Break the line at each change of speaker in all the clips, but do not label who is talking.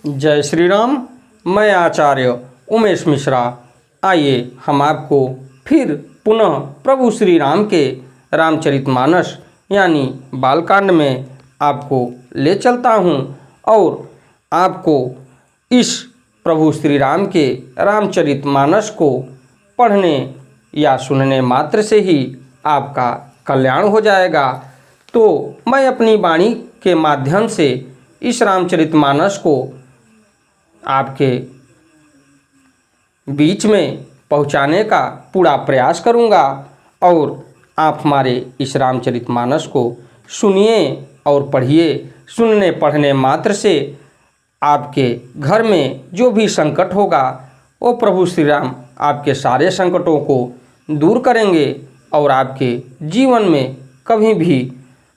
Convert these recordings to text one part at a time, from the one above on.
जय श्री राम। मैं आचार्य उमेश मिश्रा। आइए हम आपको फिर पुनः प्रभु श्री राम के रामचरितमानस यानी बालकांड में आपको ले चलता हूँ और आपको इस प्रभु श्री राम के रामचरितमानस को पढ़ने या सुनने मात्र से ही आपका कल्याण हो जाएगा। तो मैं अपनी वाणी के माध्यम से इस रामचरितमानस को आपके बीच में पहुंचाने का पूरा प्रयास करूंगा और आप हमारे इस रामचरितमानस को सुनिए और पढ़िए। सुनने पढ़ने मात्र से आपके घर में जो भी संकट होगा वो प्रभु श्री राम आपके सारे संकटों को दूर करेंगे और आपके जीवन में कभी भी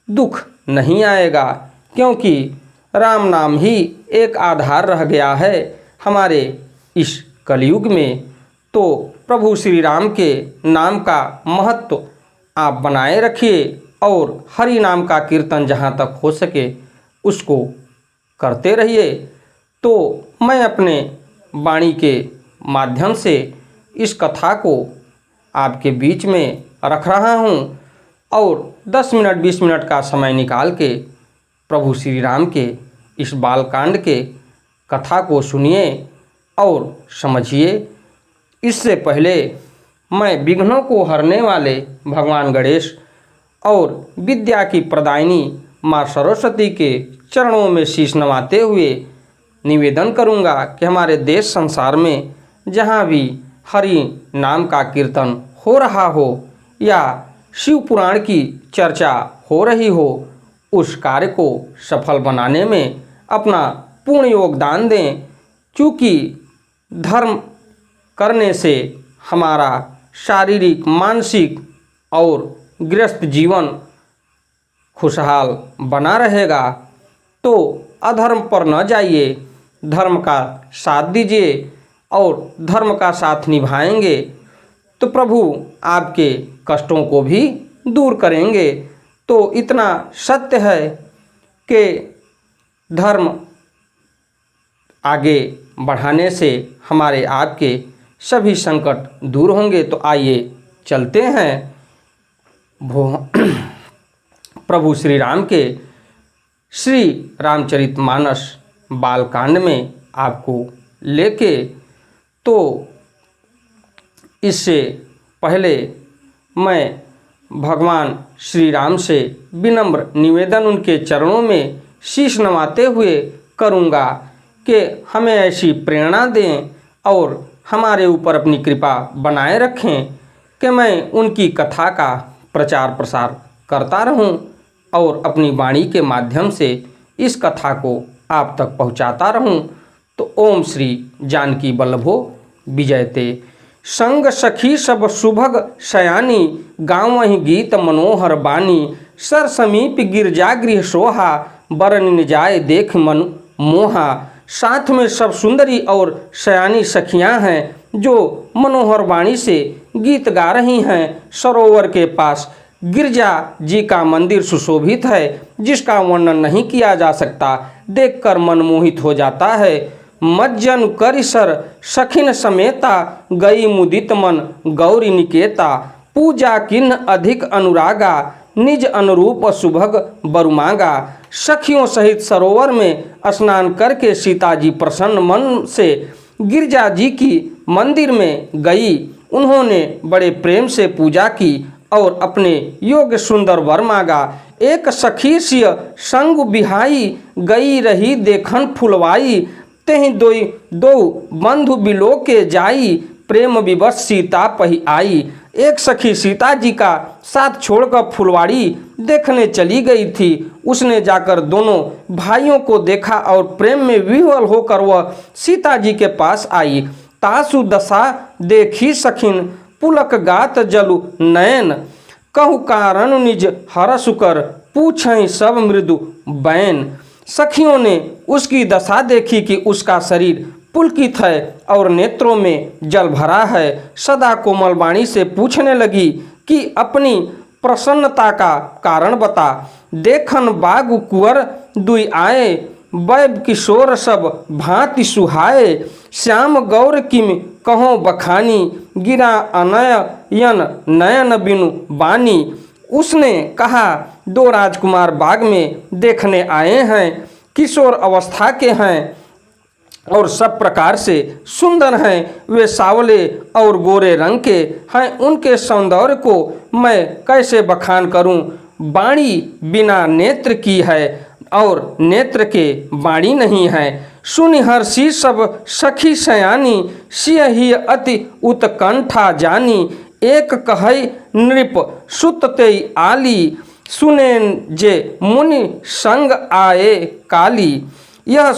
दुख नहीं आएगा, क्योंकि राम नाम ही एक आधार रह गया है हमारे इस कलयुग में। तो प्रभु श्री राम के नाम का महत्व आप बनाए रखिए और हरि नाम का कीर्तन जहाँ तक हो सके उसको करते रहिए। तो मैं अपने वाणी के माध्यम से इस कथा को आपके बीच में रख रहा हूँ और 10 मिनट 20 मिनट का समय निकाल के प्रभु श्री राम के इस बालकांड के कथा को सुनिए और समझिए। इससे पहले मैं विघ्नों को हरने वाले भगवान गणेश और विद्या की प्रदायिनी माँ सरस्वती के चरणों में शीश नवाते हुए निवेदन करूँगा कि हमारे देश संसार में जहाँ भी हरि नाम का कीर्तन हो रहा हो या शिव पुराण की चर्चा हो रही हो, उस कार्य को सफल बनाने में अपना पूर्ण योगदान दें। क्योंकि धर्म करने से हमारा शारीरिक, मानसिक और गृहस्थ जीवन खुशहाल बना रहेगा। तो अधर्म पर न जाइए, धर्म का साथ दीजिए और धर्म का साथ निभाएंगे तो प्रभु आपके कष्टों को भी दूर करेंगे। तो इतना सत्य है कि धर्म आगे बढ़ाने से हमारे आपके सभी संकट दूर होंगे। तो आइए चलते हैं प्रभु श्री राम के श्री रामचरितमानस बालकांड में आपको लेके। तो इससे पहले मैं भगवान श्री राम से विनम्र निवेदन उनके चरणों में शीश नवाते हुए करूँगा कि हमें ऐसी प्रेरणा दें और हमारे ऊपर अपनी कृपा बनाए रखें कि मैं उनकी कथा का प्रचार प्रसार करता रहूं और अपनी वाणी के माध्यम से इस कथा को आप तक पहुंचाता रहूं। तो ओम श्री जानकी वल्लभो विजयते। संग सखी सब सुभग शयानी, गाँवहि गीत मनोहर बानी। सर समीप गिरजा गृह सोहा, बरन जाए देख मन मोहा। साथ में सब सुंदरी और शयानी सखियां हैं जो मनोहर वाणी से गीत गा रही हैं। सरोवर के पास गिरजा जी का मंदिर सुशोभित है, जिसका वर्णन नहीं किया जा सकता, देखकर मन मोहित हो जाता है। मज्जन करिसर सखिन समेता, गई मुदित मन गौरी निकेता। पूजा किन्ह अधिक अनुरागा, निज अनुरूप सुभग बरुमागा। सखियों सहित सरोवर में स्नान करके सीता जी प्रसन्न मन से गिरजा जी की मंदिर में गई। उन्होंने बड़े प्रेम से पूजा की और अपने योग्य सुंदर वर मांगा। एक सखी सिय संग बिहाई, गई रही देखन फुलवाई। तेहि दो बंधु बिलो के जाई, प्रेम विवश सीता पही आई। एक सखी सीता जी का साथ छोड़कर फुलवाड़ी देखने चली गई थी। उसने जाकर दोनों भाइयों को देखा और प्रेम में विह्वल होकर वह सीता जी के पास आई। तासु दशा देखी सखिन, पुलक गात जलु नयन। कहु कारण निज हरसु कर, पूछें सब मृदु बैन। सखियों ने उसकी दशा देखी कि उसका शरीर पुलकित है और नेत्रों में जल भरा है। सदा कोमल वाणी से पूछने लगी कि अपनी प्रसन्नता का कारण बता। देखन बाग कुंवर दुई आए, वैब किशोर सब भांति सुहाए, श्याम गौर किम कहो बखानी, गिरा अनयन नयन बिनु बानी। उसने कहा, दो राजकुमार बाग में देखने आए हैं, किशोर अवस्था के हैं और सब प्रकार से सुंदर हैं। वे सावले और गोरे रंग के हैं, उनके सौंदर्य को मैं कैसे बखान करूं। बाणी बिना नेत्र की है और नेत्र के बाणी नहीं है। सुनि हर्षि सब सखी सयानी, सिय ही अति उत्कंठा जानी। एक कहै नृप सुत ते आली, सुने जे मुनि संग आए काली। यह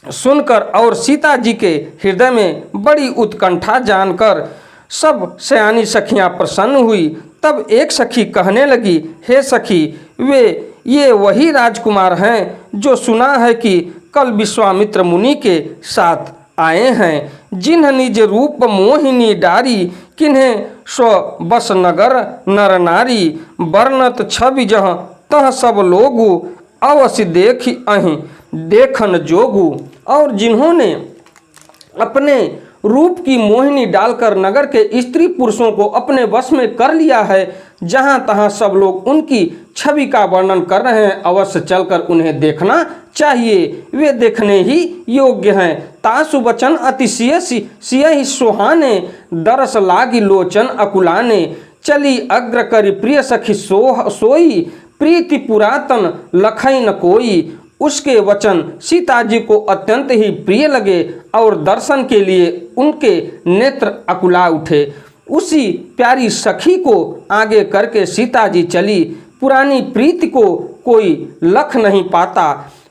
सुनकर और सीता जी के हृदय में बड़ी उत्कंठा जानकर सब सयानी सखियां प्रसन्न हुई। तब एक सखी कहने लगी, हे सखी, ये वही राजकुमार हैं जो सुना है कि कल विश्वामित्र मुनि के साथ आए हैं, जिन्ह निज रूप मोहिनी डारी, किन्हें स्व बस नगर नर नारी। वर्णत छवि जह तह सब लोगु, अवश्य देखी अहीं देखन जोगु। और जिन्होंने अपने रूप की मोहिनी डालकर नगर के स्त्री पुरुषों को अपने वश में कर लिया है, जहां तहां सब लोग उनकी छवि का वर्णन कर रहे हैं, अवश्य चलकर उन्हें देखना चाहिए, वे देखने ही योग्य हैं। तासु वचन अतिशय सिय सोहाने, दरस लागी लोचन अकुलाने। चली अग्र करी प्रिय सखी सोई, प्रीति पुरातन लखई न कोई। उसके वचन सीता जी को अत्यंत ही प्रिय लगे और दर्शन के लिए उनके नेत्र अकुला उठे। उसी प्यारी सखी को आगे करके सीता जी चली। पुरानी प्रीति को कोई लख नहीं पाता।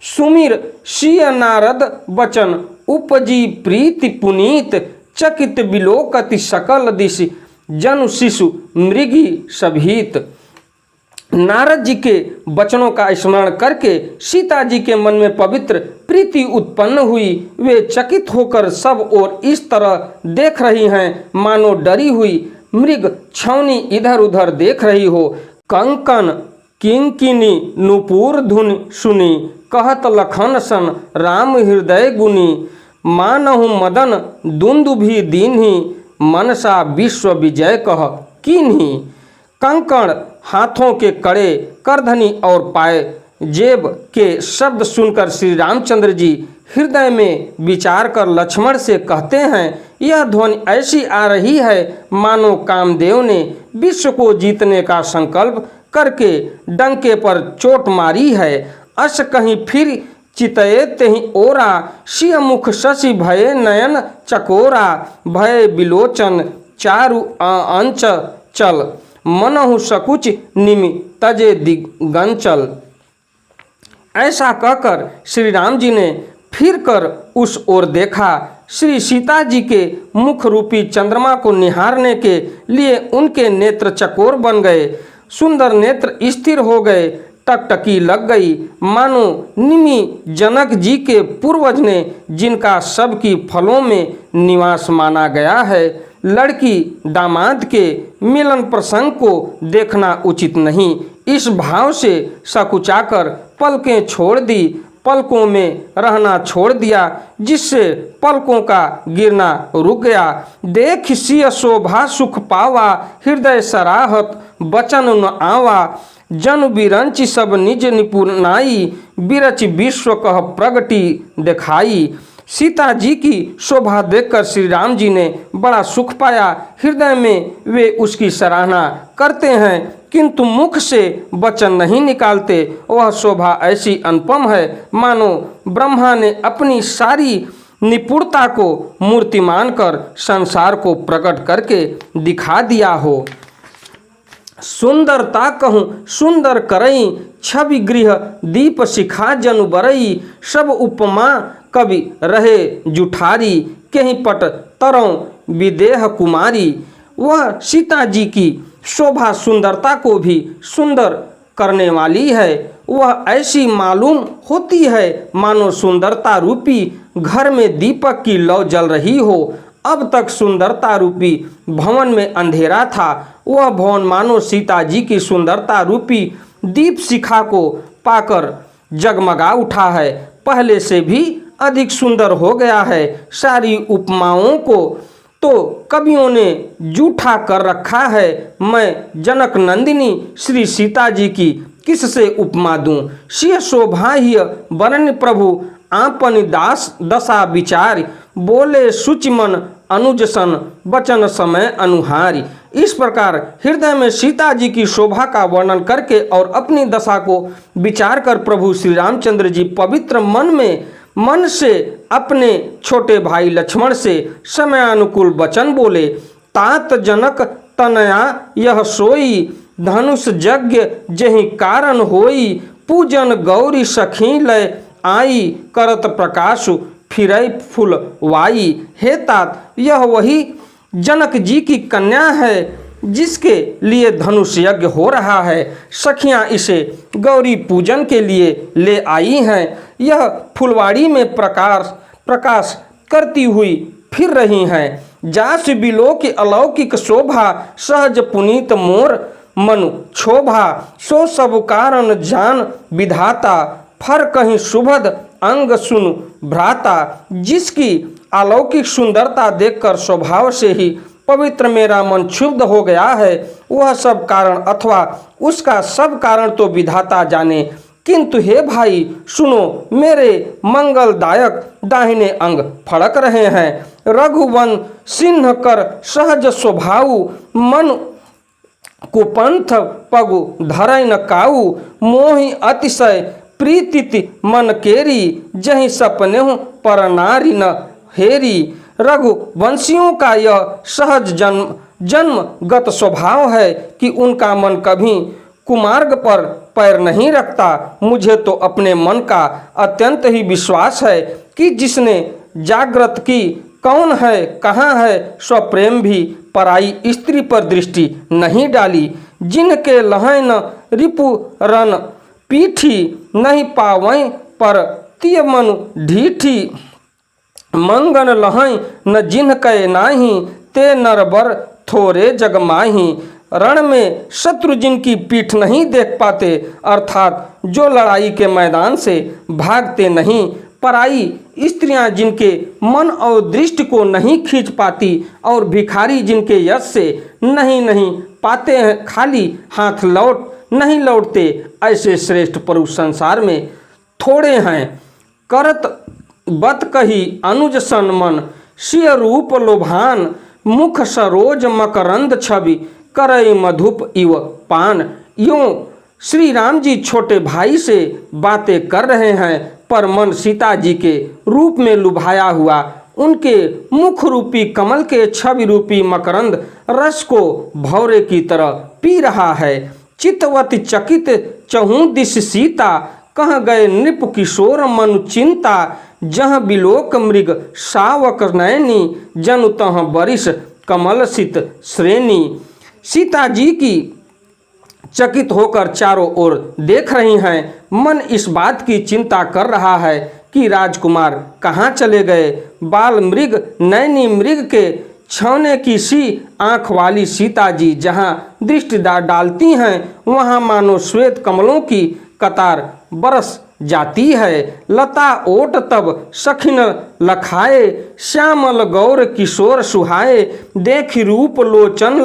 सुमिर सिय नारद वचन, उपजी प्रीति पुनीत। चकित बिलोकति सकल दिशि, जनु शिशु मृगी सभीत। नारद जी के वचनों का स्मरण करके सीता जी के मन में पवित्र प्रीति उत्पन्न हुई। वे चकित होकर सब ओर इस तरह देख रही हैं मानो डरी हुई मृग छौनी इधर उधर देख रही हो। कंकन किंकिनी नुपुर धुन सुनी, कहत लखन सन राम हृदय गुनी। मानहु मदन दुंदुभि दीन्ही, मनसा विश्व विजय कह कीन्ही। कंकण हाथों के कड़े, करधनी और पाए जेब के शब्द सुनकर श्री रामचंद्र जी हृदय में विचार कर लक्ष्मण से कहते हैं, यह ध्वनि ऐसी आ रही है मानो कामदेव ने विश्व को जीतने का संकल्प करके डंके पर चोट मारी है। अस कहीं फिर चितये तेहि ओरा, सिय मुख शशि भये नयन चकोरा। भय बिलोचन चारु अंच चल, मनहु सकुच निमि तजे दिगंचल। ऐसा कहकर श्री राम जी ने फिर कर उस ओर देखा। श्री सीता जी के मुख रूपी चंद्रमा को निहारने के लिए उनके नेत्र चकोर बन गए, सुंदर नेत्र स्थिर हो गए, टकटकी लग गई, मानो निमि जनक जी के पूर्वज ने, जिनका सबकी फलों में निवास माना गया है। लड़की दामाद के मिलन प्रसंग को देखना उचित नहीं, इस भाव से सकुचाकर पलकें छोड़ दी, पलकों में रहना छोड़ दिया, जिससे पलकों का गिरना रुक गया। देख सिय शोभा सुख पावा, हृदय सराहत बचन न आवा। जन बिरंचि सब निज निपुणाई, बिरच विश्व कह प्रगति दिखाई। सीता जी की शोभा देखकर श्री राम जी ने बड़ा सुख पाया। हृदय में वे उसकी सराहना करते हैं, किंतु मुख से वचन नहीं निकालते। वह शोभा ऐसी अनुपम है मानो ब्रह्मा ने अपनी सारी निपुणता को मूर्तिमान कर संसार को प्रकट करके दिखा दिया हो। सुंदरता कहूँ सुंदर करई, छवि गृह दीप शिखा जनु बरई। सब उपमा कवि रहे जुठारी, कहीं पट तरौं विदेह कुमारी। वह सीता जी की शोभा सुंदरता को भी सुंदर करने वाली है। वह ऐसी मालूम होती है मानो सुंदरता रूपी घर में दीपक की लौ जल रही हो। अब तक सुंदरता रूपी भवन में अंधेरा था, वह भवन मानो सीता जी की सुंदरता रूपी दीप शिखा को पाकर जगमगा उठा है, पहले से भी अधिक सुंदर हो गया है। सारी उपमाओं को तो कवियों ने जूठा कर रखा है। मैं जनक नंदिनी श्री सीता जी की किससे उपमा दूं? सिय शोभाह्य वरन प्रभु आपन दास दशा विचार, बोले सुचिमन अनुजसन वचन समय अनुहारी। इस प्रकार हृदय में सीता जी की शोभा का वर्णन करके और अपनी दशा को विचार कर प्रभु श्री रामचंद्र जी पवित्र मन से अपने छोटे भाई लक्ष्मण से समयानुकूल वचन बोले। तात जनक तनया यह सोई, धनुष यज्ञ जहि कारण होई, पूजन गौरी सखी लय आई, करत प्रकाश फिरई फूल वाई। हे तात, यह वही जनक जी की कन्या है जिसके लिए धनुष यज्ञ हो रहा है। सखियां इसे गौरी पूजन के लिए ले आई हैं। यह फुलवाड़ी में प्रकाश करती हुई फिर रही हैं। जास बिलो की अलौकिक शोभा, सहज पुनीत मोर मनु क्षोभा, सो सब कारण जान विधाता, फर कहीं सुभद अंग सुन भ्राता। जिसकी अलौकिक सुंदरता देखकर स्वभाव से ही पवित्र मेरा मन क्षुब्ध हो गया है, वह सब कारण अथवा उसका सब कारण तो विधाता जाने। किंतु हे भाई सुनो, मेरे मंगलदायक दाहिने अंग फड़क रहे हैं। रघुवन सिंह कर सहज स्वभाव, मन कुपंथ पगु धरै न काऊ, मोहि अतिशय प्रीति मन केरी, जहि सपने पर नारी न हेरी। रघुवंशियों का यह सहज जन्मगत स्वभाव है कि उनका मन कभी कुमार्ग पर पैर नहीं रखता। मुझे तो अपने मन का अत्यंत ही विश्वास है कि जिसने जागृत की कौन है कहाँ है, स्वप्रेम भी पराई स्त्री पर दृष्टि नहीं डाली। जिनके लहै न रिपु रन पीठी, नहीं पावै पर तिय मनु ढीठी। मंगन लहै न जिन्ह कै नाही, ते नरबर थोरे जगमाही। रण में शत्रु जिनकी पीठ नहीं देख पाते, अर्थात जो लड़ाई के मैदान से भागते नहीं, पराई स्त्रियां जिनके मन और दृष्टि को नहीं खींच पाती, और भिखारी जिनके यश से नहीं पाते हैं, खाली हाथ नहीं लौटते, ऐसे श्रेष्ठ पुरुष संसार में थोड़े हैं। करत बत कही अनुज सन मन, सिय रूप लोभान, मुख सरोज मकरंद छवि, करई मधुप इव पान। यूं श्री राम जी छोटे भाई से बातें कर रहे हैं, पर मन सीता जी के रूप में लुभाया हुआ उनके मुख रूपी कमल के छवि रूपी मकरंद रस को भौरे की तरह पी रहा है। चितवत चकित चहूँ दिश सीता, कह गए नृप किशोर मनु चिंता, जहाँ बिलोक मृग सावक नैनी, जनु तह बरिस कमल सित श्रेणी। सीता जी की चकित होकर चारों ओर देख रही हैं। मन इस बात की चिंता कर रहा है कि राजकुमार कहाँ चले गए। बाल मृग नैनी मृग के छौने की सी आँख वाली सीता जी जहाँ दृष्टि डालती हैं, वहाँ मानो श्वेत कमलों की कतार बरस जाती है। लता ओट तब सखिन लखाए, श्यामल गौर किशोर सुहाए, देख रूप लोचन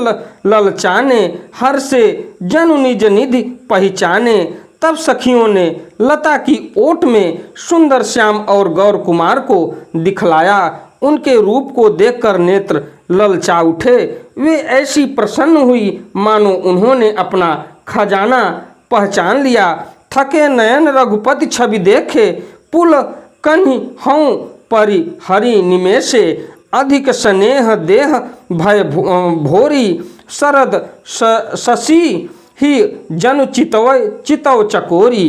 ललचाने, हर से जनु निज निधि पहचाने। तब सखियों ने लता की ओट में सुंदर श्याम और गौर कुमार को दिखलाया। उनके रूप को देखकर नेत्र ललचा उठे। वे ऐसी प्रसन्न हुई मानो उन्होंने अपना खजाना पहचान लिया। थके नयन रघुपति छवि देखे, पुल कन्हि हूँ परि हरि निमेषे, अधिक स्नेह देह भय भोरी, शरद शशि ही जनु चितव चकोरी।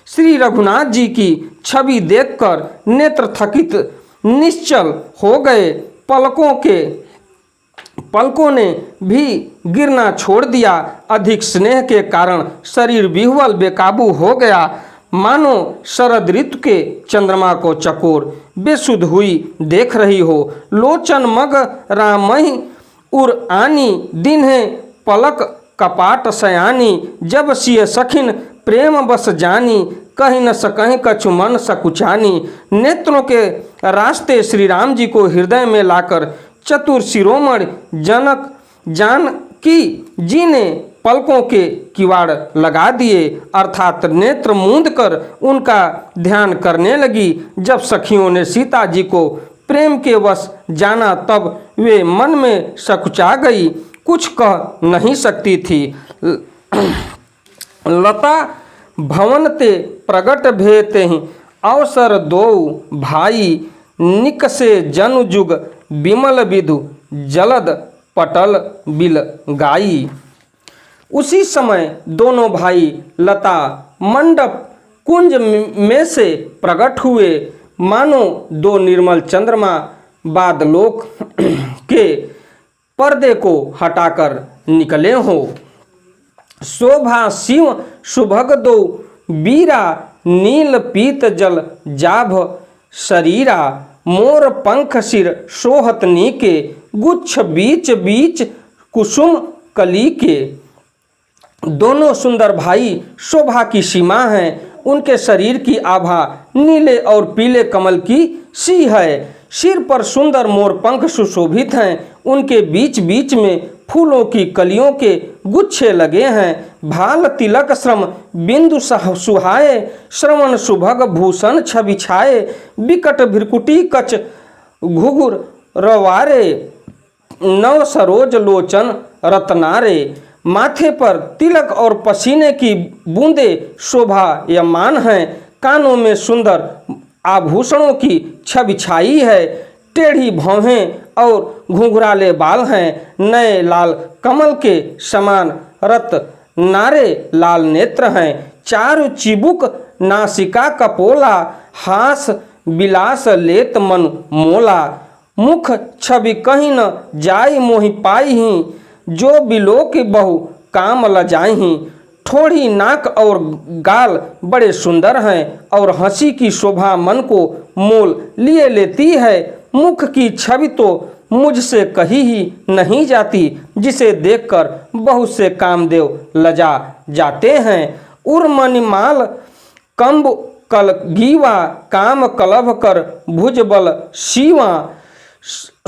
श्री रघुनाथ जी की छवि देखकर नेत्र थकित निश्चल हो गए। पलकों ने भी गिरना छोड़ दिया। अधिक स्नेह के कारण शरीर विह्वल बेकाबू हो गया, मानो शरद ऋतु के चंद्रमा को चकोर बेसुध हुई देख रही हो। लोचन मग रामहि उर आनी, दिन्हे पलक कपाट सयानी, जब सिय सखिन प्रेम बस जानी, कहीं न सकहीं कछु मन सकुचानी। नेत्रों के रास्ते श्री राम जी को हृदय में लाकर चतुर शिरोमणि जनक जानकी जी ने पलकों के किवाड़ लगा दिए, अर्थात नेत्र मूंद कर उनका ध्यान करने लगी। जब सखियों ने सीता जी को प्रेम के वश जाना तब वे मन में सकुचा गई, कुछ कह नहीं सकती थी। लता भवन ते प्रगट भेते ही अवसर दो भाई, निकसे जनु जुग विमल विधु जलद पटल बिल गाई। उसी समय दोनों भाई लता मंडप कुंज में से प्रकट हुए, मानो दो निर्मल चंद्रमा बादलोक के पर्दे को हटाकर निकले हो। शोभा शिव सुभग दो बीरा, नील पीत जल जाभ शरीरा, मोर पंख सिर सोहत नीके, गुच्छ बीच बीच कुसुम कली के। दोनों सुंदर भाई शोभा की सीमा हैं। उनके शरीर की आभा नीले और पीले कमल की सी है। सिर पर सुंदर मोर पंख सुशोभित हैं। उनके बीच बीच में फूलों की कलियों के गुच्छे लगे हैं। भाल तिलक श्रम बिंदु सुहाए, श्रवण सुभग भूषण छवि छाए, विकट भ्रिकुटी कच घुघुर रवारे, नव सरोज लोचन रत्नारे। माथे पर तिलक और पसीने की बूंदे शोभा यमान हैं। कानों में सुंदर आभूषणों की छवि छाई है। टेढ़ी भौहें और घुंघराले बाल हैं। नए लाल कमल के समान रत्नारे लाल नेत्र हैं। चारु चिबुक नासिका कपोला, हास विलास लेत मन मोला। मुख छवि कहीं न जाई मोहि पाई ही, जो बिलो की बहु काम लजाई। ठोड़ी नाक और गाल बड़े सुंदर हैं और हंसी की शोभा मन को मोल लिए लेती है। मुख की छवि तो मुझसे कही ही नहीं जाती, जिसे देखकर बहुत से कामदेव लजा जाते हैं। उर्मणिमाल कंब कल गीवा, काम कलभ कर भुजबल शिवा,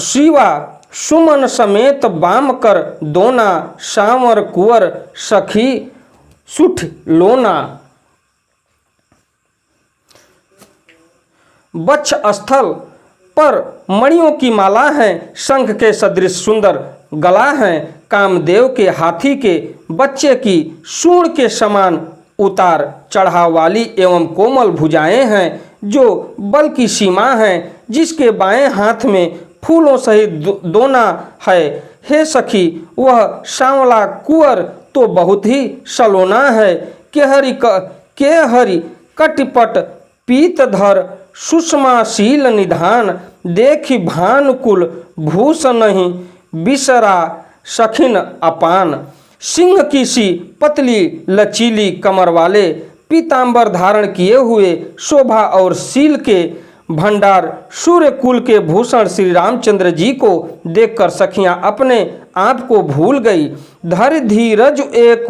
शिवा सुमन समेत बाम कर दोना, सांवर कुंवर सखी सुठ लोना। वक्ष स्थल पर मणियों की माला है। शंख के सदृश सुंदर गला है। कामदेव के हाथी के बच्चे की सूंड के समान उतार चढ़ाव वाली एवं कोमल भुजाएं हैं, जो बल की सीमा है। जिसके बाएं हाथ में फूलों सहित दोना है। हे सखी, वह सांवला कुंवर तो बहुत ही सलोना है। केहरी कटिपट पीतधर, सुषमाशील निधान, देखी भानुकुल भूष नहीं, बिसरा सखिन अपान। सिंह की सी पतली लचीली कमर वाले पीतांबर धारण किए हुए शोभा और शील के भंडार सूर्य कुल के भूषण श्री रामचंद्र जी को देखकर सखियां अपने आप को भूल गई। धर धीरज एक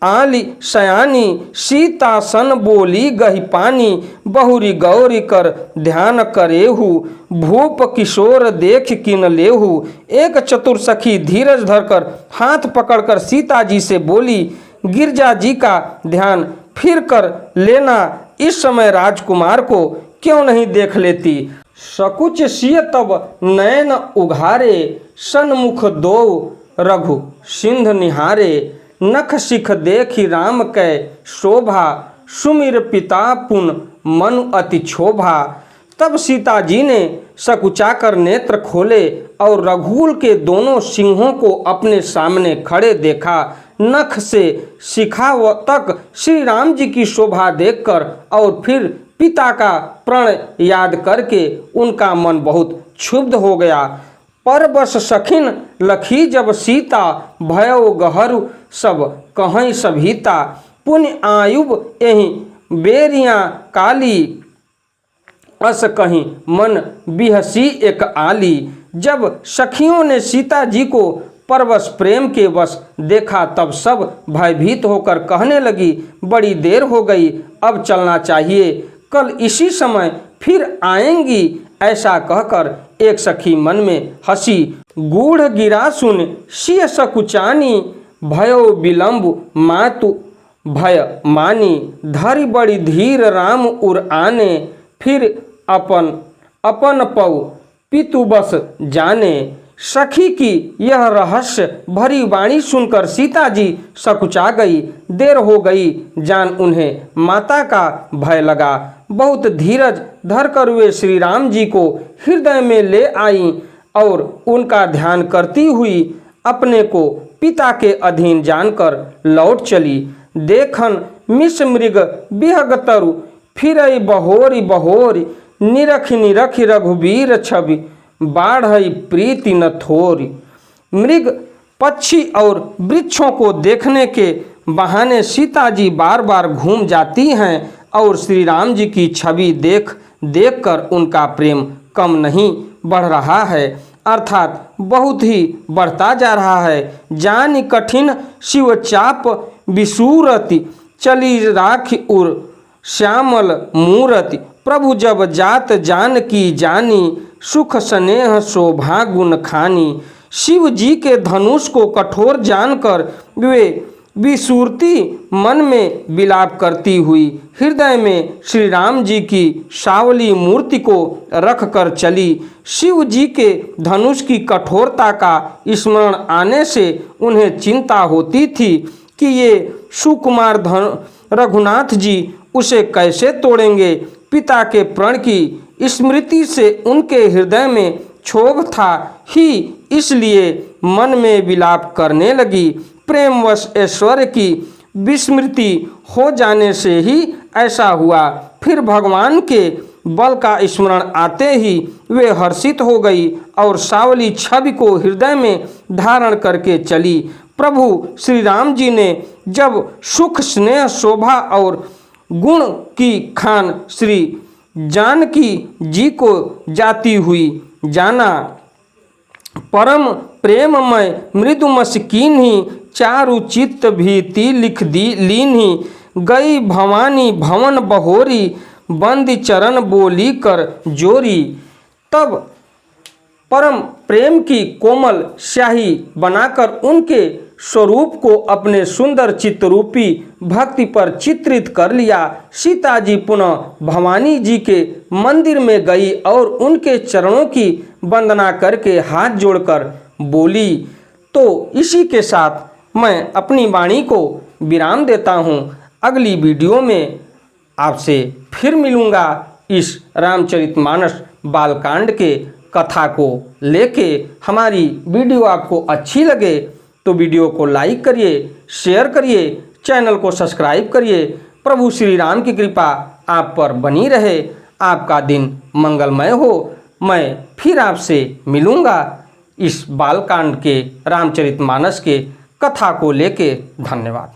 आली सयानी, सीता सन बोली गही पानी, बहुरी गौरी कर ध्यान करेहू, भूप किशोर देख किन लेहू। एक चतुर सखी धीरज धरकर हाथ पकड़कर सीता जी से बोली, गिरजा जी का ध्यान फिर कर लेना, इस समय राजकुमार को क्यों नहीं देख लेती। सकुच सिय तब नयन उघारे, सन्मुख दो रघु सिंध निहारे। नख सिख देखी राम कै शोभा, सुमिर पिता पुन मनु अति क्षोभा। तब सीता जी ने सकुचाकर नेत्र खोले और रघुकुल के दोनों सिंहों को अपने सामने खड़े देखा। नख से शिखा तक श्री राम जी की शोभा देखकर और फिर पिता का प्रण याद करके उनका मन बहुत क्षुब्ध हो गया। पर बस सखिन लखी जब सीता, भयो गहरु सब कहीं सभीता। पुण्य आयुब यही बेरियां काली, अस कहीं मन बिहसी एक आली। जब सखियों ने सीता जी को परवश प्रेम के वश देखा तब सब भयभीत होकर कहने लगी, बड़ी देर हो गई, अब चलना चाहिए, कल इसी समय फिर आएंगी। ऐसा कहकर एक सखी मन में हंसी। गूढ़ गिरा सुन सिय सकुचानी, भयो विलंब मातु भय मानी। धरि बड़ी धीर राम उर आने, फिर अपन अपन पौ पितु बस जाने। सखी की यह रहस्य भरी वाणी सुनकर सीता जी सकुचा गई। देर हो गई जान उन्हें माता का भय लगा। बहुत धीरज धरकर वे श्री राम जी को हृदय में ले आई और उनका ध्यान करती हुई अपने को पिता के अधीन जानकर लौट चली। देखन मिस मृग बिहग तरु, फिरई बहोरी बहोरी। निरख निरख रघुबीर छवि, बाढ़ई प्रीति न थोरी। मृग पक्षी और वृक्षों को देखने के बहाने सीता जी बार बार घूम जाती हैं और श्री राम जी की छवि देख देख कर उनका प्रेम कम नहीं बढ़ रहा है, अर्थात बहुत ही बढ़ता जा रहा है। जान कठिन शिव चाप विसूरति, चली राखी उर श्यामल मूरति। प्रभु जब जात जान की जानी, सुख स्नेह शोभा गुण खानी। शिव जी के धनुष को कठोर जानकर वे विसूरती मन में विलाप करती हुई हृदय में श्री राम जी की सावली मूर्ति को रख कर चली। शिव जी के धनुष की कठोरता का स्मरण आने से उन्हें चिंता होती थी कि ये सुकुमार रघुनाथ जी उसे कैसे तोड़ेंगे। पिता के प्रण की स्मृति से उनके हृदय में क्षोभ था ही, इसलिए मन में विलाप करने लगी। प्रेमवश ऐश्वर्य की विस्मृति हो जाने से ही ऐसा हुआ। फिर भगवान के बल का स्मरण आते ही वे हर्षित हो गई और सावली छवि को हृदय में धारण करके चली। प्रभु श्री राम जी ने जब सुख स्नेह शोभा और गुण की खान श्री जानकी जी को जाती हुई जाना, परम प्रेममय मृदु मस्कीन्ही, चारु चित्त भीति लिख दी लीन्ही। गई भवानी भवन बहोरी, बंदी चरण बोली कर जोरी। तब परम प्रेम की कोमल स्याही बनाकर उनके स्वरूप को अपने सुंदर चित्तरूपी भक्ति पर चित्रित कर लिया। सीता जी पुनः भवानी जी के मंदिर में गई और उनके चरणों की वंदना करके हाथ जोड़कर बोली। तो इसी के साथ मैं अपनी वाणी को विराम देता हूँ। अगली वीडियो में आपसे फिर मिलूँगा इस रामचरितमानस बालकांड के कथा को लेके। हमारी वीडियो आपको अच्छी लगे तो वीडियो को लाइक करिए, शेयर करिए, चैनल को सब्सक्राइब करिए। प्रभु श्री राम की कृपा आप पर बनी रहे। आपका दिन मंगलमय हो। मैं फिर आपसे मिलूँगा इस बालकांड के रामचरितमानस के कथा को लेके। धन्यवाद।